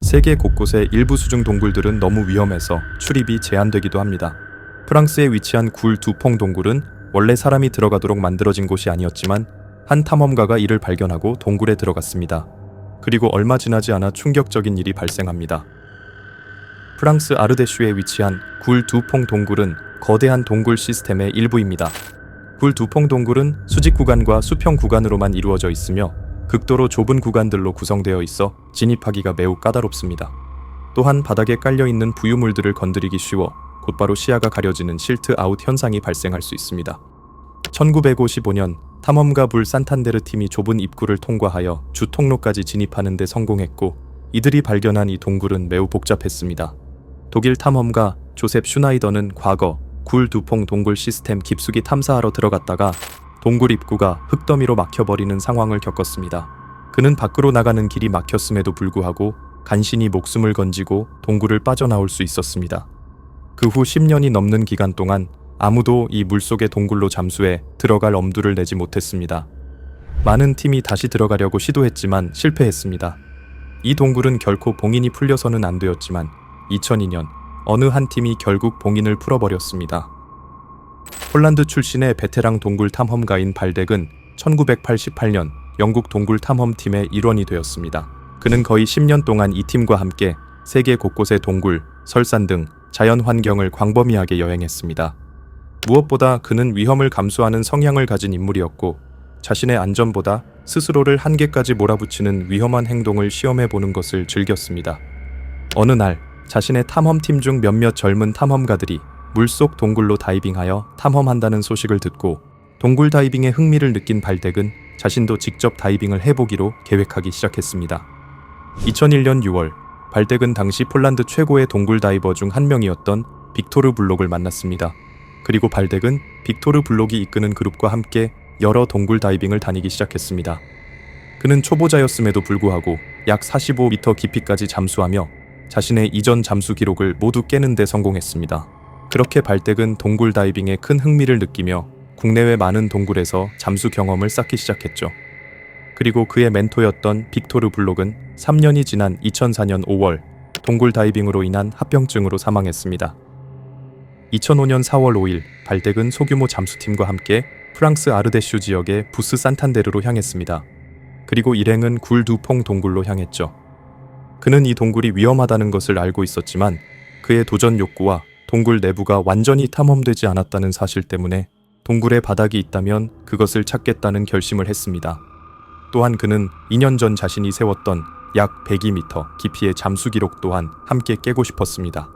세계 곳곳의 일부 수중 동굴들은 너무 위험해서 출입이 제한되기도 합니다. 프랑스에 위치한 굴 두퐁 동굴은 원래 사람이 들어가도록 만들어진 곳이 아니었지만 한 탐험가가 이를 발견하고 동굴에 들어갔습니다. 그리고 얼마 지나지 않아 충격적인 일이 발생합니다. 프랑스 아르데슈에 위치한 굴 두퐁 동굴은 거대한 동굴 시스템의 일부입니다. 굴 두퐁 동굴은 수직 구간과 수평 구간으로만 이루어져 있으며 극도로 좁은 구간들로 구성되어 있어 진입하기가 매우 까다롭습니다. 또한 바닥에 깔려있는 부유물들을 건드리기 쉬워 곧바로 시야가 가려지는 실트 아웃 현상이 발생할 수 있습니다. 1955년 탐험가 불 산탄데르 팀이 좁은 입구를 통과하여 주 통로까지 진입하는 데 성공했고, 이들이 발견한 이 동굴은 매우 복잡했습니다. 독일 탐험가 조셉 슈나이더는 과거 굴 두퐁 동굴 시스템 깊숙이 탐사하러 들어갔다가 동굴 입구가 흙더미로 막혀버리는 상황을 겪었습니다. 그는 밖으로 나가는 길이 막혔음에도 불구하고 간신히 목숨을 건지고 동굴을 빠져나올 수 있었습니다. 그 후 10년이 넘는 기간 동안 아무도 이 물속의 동굴로 잠수해 들어갈 엄두를 내지 못했습니다. 많은 팀이 다시 들어가려고 시도했지만 실패했습니다. 이 동굴은 결코 봉인이 풀려서는 안 되었지만 2002년 어느 한 팀이 결국 봉인을 풀어버렸습니다. 폴란드 출신의 베테랑 동굴 탐험가인 발덱은 1988년 영국 동굴 탐험팀의 일원이 되었습니다. 그는 거의 10년 동안 이 팀과 함께 세계 곳곳의 동굴, 설산 등 자연 환경을 광범위하게 여행했습니다. 무엇보다 그는 위험을 감수하는 성향을 가진 인물이었고, 자신의 안전보다 스스로를 한계까지 몰아붙이는 위험한 행동을 시험해보는 것을 즐겼습니다. 어느 날 자신의 탐험팀 중 몇몇 젊은 탐험가들이 물속 동굴로 다이빙하여 탐험한다는 소식을 듣고 동굴 다이빙에 흥미를 느낀 발덱은 자신도 직접 다이빙을 해보기로 계획하기 시작했습니다. 2001년 6월 발덱은 당시 폴란드 최고의 동굴 다이버 중 한 명이었던 빅토르 블록을 만났습니다. 그리고 발덱은 빅토르 블록이 이끄는 그룹과 함께 여러 동굴 다이빙을 다니기 시작했습니다. 그는 초보자였음에도 불구하고 약 45m 깊이까지 잠수하며 자신의 이전 잠수 기록을 모두 깨는 데 성공했습니다. 그렇게 발덱은 동굴 다이빙에 큰 흥미를 느끼며 국내외 많은 동굴에서 잠수 경험을 쌓기 시작했죠. 그리고 그의 멘토였던 빅토르 블록은 3년이 지난 2004년 5월 동굴 다이빙으로 인한 합병증으로 사망했습니다. 2005년 4월 5일 발덱은 소규모 잠수팀과 함께 프랑스 아르데슈 지역의 부스 산탄데르로 향했습니다. 그리고 일행은 굴 두퐁 동굴로 향했죠. 그는 이 동굴이 위험하다는 것을 알고 있었지만 그의 도전 욕구와 동굴 내부가 완전히 탐험되지 않았다는 사실 때문에 동굴의 바닥이 있다면 그것을 찾겠다는 결심을 했습니다. 또한 그는 2년 전 자신이 세웠던 약 102m 깊이의 잠수 기록 또한 함께 깨고 싶었습니다.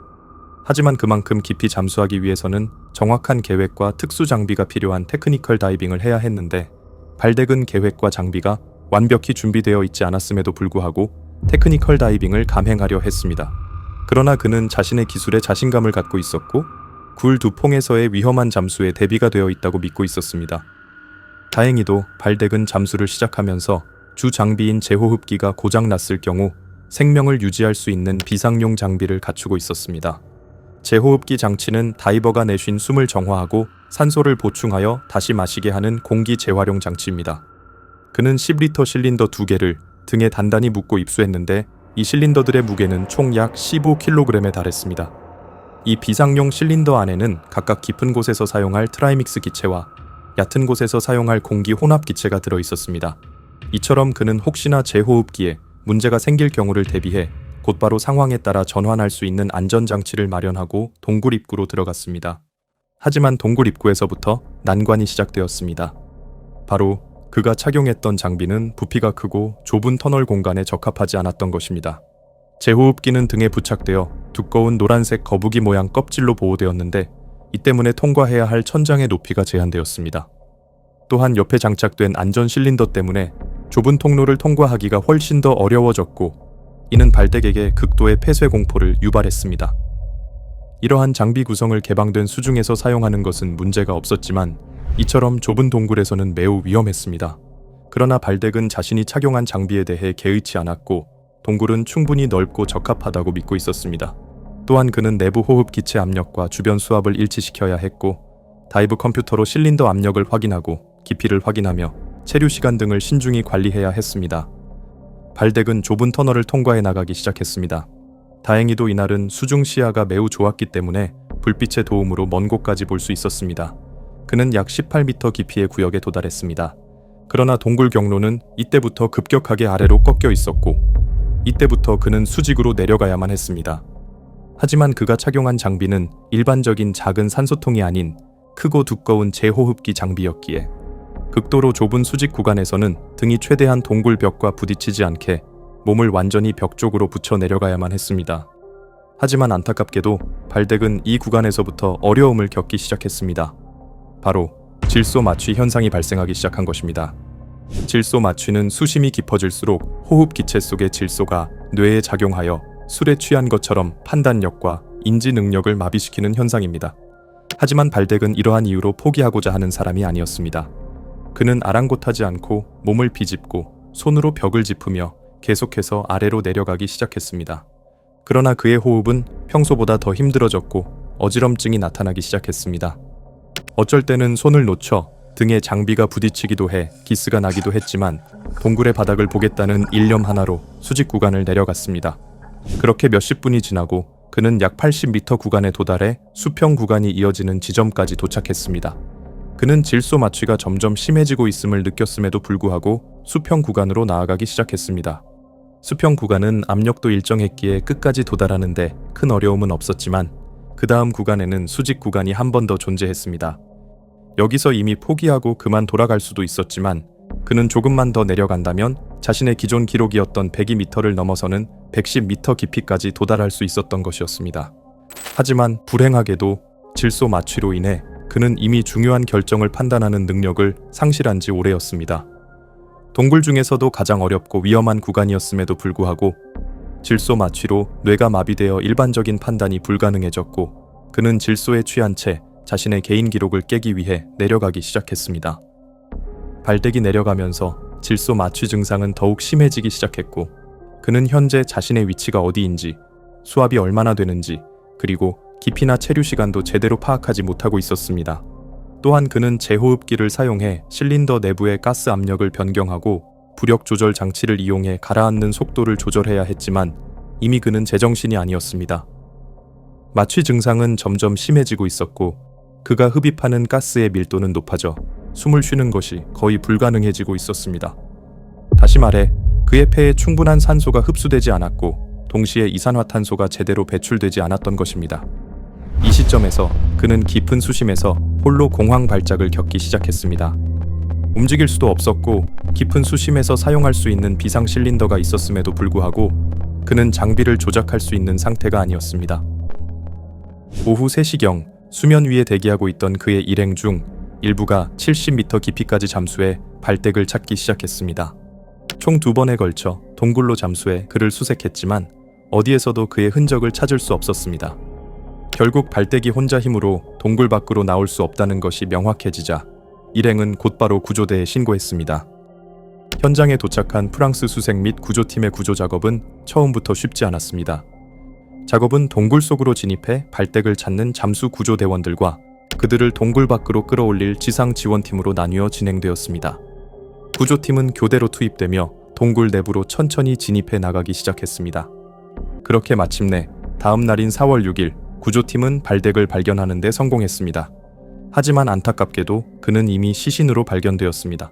하지만 그만큼 깊이 잠수하기 위해서는 정확한 계획과 특수 장비가 필요한 테크니컬 다이빙을 해야 했는데, 발덱은 계획과 장비가 완벽히 준비되어 있지 않았음에도 불구하고 테크니컬 다이빙을 감행하려 했습니다. 그러나 그는 자신의 기술에 자신감을 갖고 있었고 굴 두퐁에서의 위험한 잠수에 대비가 되어 있다고 믿고 있었습니다. 다행히도 발덱은 잠수를 시작하면서 주 장비인 제호흡기가 고장났을 경우 생명을 유지할 수 있는 비상용 장비를 갖추고 있었습니다. 제호흡기 장치는 다이버가 내쉰 숨을 정화하고 산소를 보충하여 다시 마시게 하는 공기 재활용 장치입니다. 그는 10리터 실린더 2개를 등에 단단히 묶고 입수했는데 이 실린더들의 무게는 총 약 15kg에 달했습니다. 이 비상용 실린더 안에는 각각 깊은 곳에서 사용할 트라이믹스 기체와 얕은 곳에서 사용할 공기 혼합 기체가 들어있었습니다. 이처럼 그는 혹시나 제호흡기에 문제가 생길 경우를 대비해 곧바로 상황에 따라 전환할 수 있는 안전장치를 마련하고 동굴 입구로 들어갔습니다. 하지만 동굴 입구에서부터 난관이 시작되었습니다. 바로 그가 착용했던 장비는 부피가 크고 좁은 터널 공간에 적합하지 않았던 것입니다. 제호흡기는 등에 부착되어 두꺼운 노란색 거북이 모양 껍질로 보호되었는데 이 때문에 통과해야 할 천장의 높이가 제한되었습니다. 또한 옆에 장착된 안전 실린더 때문에 좁은 통로를 통과하기가 훨씬 더 어려워졌고, 이는 발덱에게 극도의 폐쇄 공포를 유발했습니다. 이러한 장비 구성을 개방된 수중에서 사용하는 것은 문제가 없었지만 이처럼 좁은 동굴에서는 매우 위험했습니다. 그러나 발덱은 자신이 착용한 장비에 대해 개의치 않았고 동굴은 충분히 넓고 적합하다고 믿고 있었습니다. 또한 그는 내부 호흡 기체 압력과 주변 수압을 일치시켜야 했고, 다이브 컴퓨터로 실린더 압력을 확인하고 깊이를 확인하며 체류 시간 등을 신중히 관리해야 했습니다. 발덱은 좁은 터널을 통과해 나가기 시작했습니다. 다행히도 이날은 수중 시야가 매우 좋았기 때문에 불빛의 도움으로 먼 곳까지 볼 수 있었습니다. 그는 약 18m 깊이의 구역에 도달했습니다. 그러나 동굴 경로는 이때부터 급격하게 아래로 꺾여 있었고 이때부터 그는 수직으로 내려가야만 했습니다. 하지만 그가 착용한 장비는 일반적인 작은 산소통이 아닌 크고 두꺼운 제호흡기 장비였기에 극도로 좁은 수직 구간에서는 등이 최대한 동굴 벽과 부딪히지 않게 몸을 완전히 벽 쪽으로 붙여 내려가야만 했습니다. 하지만 안타깝게도 발덱은 이 구간에서부터 어려움을 겪기 시작했습니다. 바로 질소 마취 현상이 발생하기 시작한 것입니다. 질소 마취는 수심이 깊어질수록 호흡 기체 속의 질소가 뇌에 작용하여 술에 취한 것처럼 판단력과 인지 능력을 마비시키는 현상입니다. 하지만 발덱은 이러한 이유로 포기하고자 하는 사람이 아니었습니다. 그는 아랑곳하지 않고 몸을 비집고 손으로 벽을 짚으며 계속해서 아래로 내려가기 시작했습니다. 그러나 그의 호흡은 평소보다 더 힘들어졌고 어지럼증이 나타나기 시작했습니다. 어쩔 때는 손을 놓쳐 등에 장비가 부딪히기도 해 기스가 나기도 했지만 동굴의 바닥을 보겠다는 일념 하나로 수직 구간을 내려갔습니다. 그렇게 몇십 분이 지나고 그는 약 80m 구간에 도달해 수평 구간이 이어지는 지점까지 도착했습니다. 그는 질소 마취가 점점 심해지고 있음을 느꼈음에도 불구하고 수평 구간으로 나아가기 시작했습니다. 수평 구간은 압력도 일정했기에 끝까지 도달하는데 큰 어려움은 없었지만 그 다음 구간에는 수직 구간이 한 번 더 존재했습니다. 여기서 이미 포기하고 그만 돌아갈 수도 있었지만 그는 조금만 더 내려간다면 자신의 기존 기록이었던 102m를 넘어서는 110m 깊이까지 도달할 수 있었던 것이었습니다. 하지만 불행하게도 질소 마취로 인해 그는 이미 중요한 결정을 판단하는 능력을 상실한 지 오래였습니다. 동굴 중에서도 가장 어렵고 위험한 구간이었음에도 불구하고 질소 마취로 뇌가 마비되어 일반적인 판단이 불가능해졌고 그는 질소에 취한 채 자신의 개인 기록을 깨기 위해 내려가기 시작했습니다. 발덱이 내려가면서 질소 마취 증상은 더욱 심해지기 시작했고 그는 현재 자신의 위치가 어디인지, 수압이 얼마나 되는지, 그리고 깊이나 체류 시간도 제대로 파악하지 못하고 있었습니다. 또한 그는 제호흡기를 사용해 실린더 내부의 가스 압력을 변경하고 부력 조절 장치를 이용해 가라앉는 속도를 조절해야 했지만 이미 그는 제정신이 아니었습니다. 마취 증상은 점점 심해지고 있었고 그가 흡입하는 가스의 밀도는 높아져 숨을 쉬는 것이 거의 불가능해지고 있었습니다. 다시 말해 그의 폐에 충분한 산소가 흡수되지 않았고 동시에 이산화탄소가 제대로 배출되지 않았던 것입니다. 이 시점에서 그는 깊은 수심에서 홀로 공황 발작을 겪기 시작했습니다. 움직일 수도 없었고 깊은 수심에서 사용할 수 있는 비상 실린더가 있었음에도 불구하고 그는 장비를 조작할 수 있는 상태가 아니었습니다. 오후 3시경 수면 위에 대기하고 있던 그의 일행 중 일부가 70m 깊이까지 잠수해 발덱을 찾기 시작했습니다. 총 2번에 걸쳐 동굴로 잠수해 그를 수색했지만 어디에서도 그의 흔적을 찾을 수 없었습니다. 결국 발덱이 혼자 힘으로 동굴 밖으로 나올 수 없다는 것이 명확해지자 일행은 곧바로 구조대에 신고했습니다. 현장에 도착한 프랑스 수색 및 구조팀의 구조 작업은 처음부터 쉽지 않았습니다. 작업은 동굴 속으로 진입해 발덱을 찾는 잠수 구조대원들과 그들을 동굴 밖으로 끌어올릴 지상 지원팀으로 나뉘어 진행되었습니다. 구조팀은 교대로 투입되며 동굴 내부로 천천히 진입해 나가기 시작했습니다. 그렇게 마침내 다음 날인 4월 6일 구조팀은 발덱을 발견하는 데 성공했습니다. 하지만 안타깝게도 그는 이미 시신으로 발견되었습니다.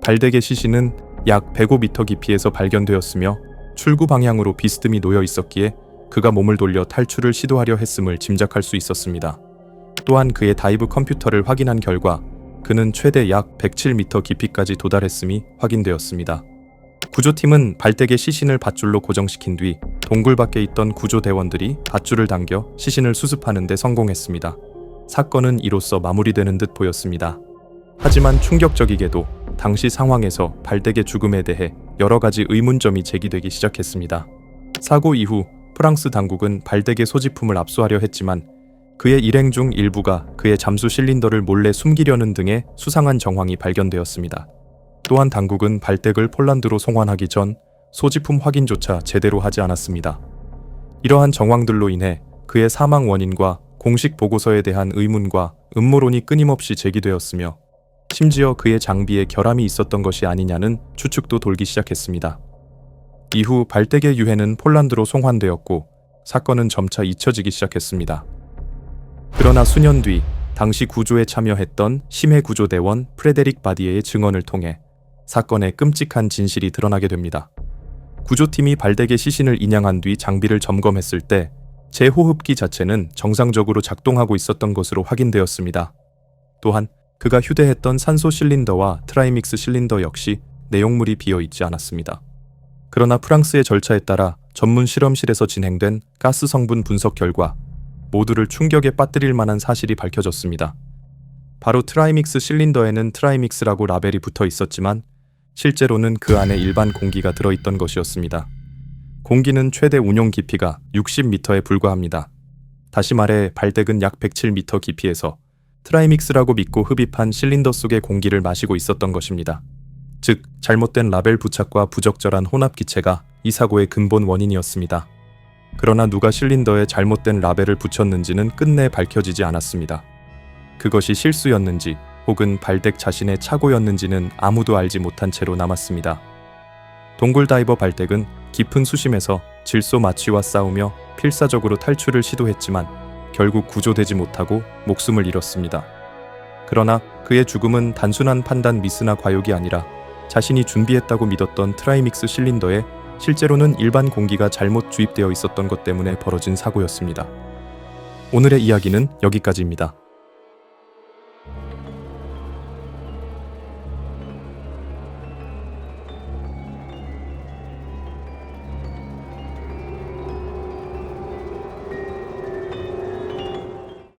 발덱의 시신은 약 105m 깊이에서 발견되었으며 출구 방향으로 비스듬히 놓여 있었기에 그가 몸을 돌려 탈출을 시도하려 했음을 짐작할 수 있었습니다. 또한 그의 다이브 컴퓨터를 확인한 결과 그는 최대 약 107m 깊이까지 도달했음이 확인되었습니다. 구조팀은 발덱의 시신을 밧줄로 고정시킨 뒤 동굴 밖에 있던 구조대원들이 밧줄을 당겨 시신을 수습하는 데 성공했습니다. 사건은 이로써 마무리되는 듯 보였습니다. 하지만 충격적이게도 당시 상황에서 발덱의 죽음에 대해 여러 가지 의문점이 제기되기 시작했습니다. 사고 이후 프랑스 당국은 발덱의 소지품을 압수하려 했지만 그의 일행 중 일부가 그의 잠수 실린더를 몰래 숨기려는 등의 수상한 정황이 발견되었습니다. 또한 당국은 발덱을 폴란드로 송환하기 전 소지품 확인조차 제대로 하지 않았습니다. 이러한 정황들로 인해 그의 사망 원인과 공식 보고서에 대한 의문과 음모론이 끊임없이 제기되었으며 심지어 그의 장비에 결함이 있었던 것이 아니냐는 추측도 돌기 시작했습니다. 이후 발덱의 유해는 폴란드로 송환되었고 사건은 점차 잊혀지기 시작했습니다. 그러나 수년 뒤 당시 구조에 참여했던 심해구조대원 프레데릭 바디에의 증언을 통해 사건의 끔찍한 진실이 드러나게 됩니다. 구조팀이 발덱의 시신을 인양한 뒤 장비를 점검했을 때 제호흡기 자체는 정상적으로 작동하고 있었던 것으로 확인되었습니다. 또한 그가 휴대했던 산소 실린더와 트라이믹스 실린더 역시 내용물이 비어있지 않았습니다. 그러나 프랑스의 절차에 따라 전문 실험실에서 진행된 가스 성분 분석 결과 모두를 충격에 빠뜨릴 만한 사실이 밝혀졌습니다. 바로 트라이믹스 실린더에는 트라이믹스라고 라벨이 붙어 있었지만 실제로는 그 안에 일반 공기가 들어있던 것이었습니다. 공기는 최대 운용 깊이가 60m에 불과합니다. 다시 말해 발덱은 약 107m 깊이에서 트라이믹스라고 믿고 흡입한 실린더 속의 공기를 마시고 있었던 것입니다. 즉, 잘못된 라벨 부착과 부적절한 혼합 기체가 이 사고의 근본 원인이었습니다. 그러나 누가 실린더에 잘못된 라벨을 붙였는지는 끝내 밝혀지지 않았습니다. 그것이 실수였는지 혹은 발덱 자신의 착오였는지는 아무도 알지 못한 채로 남았습니다. 동굴 다이버 발덱은 깊은 수심에서 질소 마취와 싸우며 필사적으로 탈출을 시도했지만 결국 구조되지 못하고 목숨을 잃었습니다. 그러나 그의 죽음은 단순한 판단 미스나 과욕이 아니라 자신이 준비했다고 믿었던 트라이믹스 실린더에 실제로는 일반 공기가 잘못 주입되어 있었던 것 때문에 벌어진 사고였습니다. 오늘의 이야기는 여기까지입니다.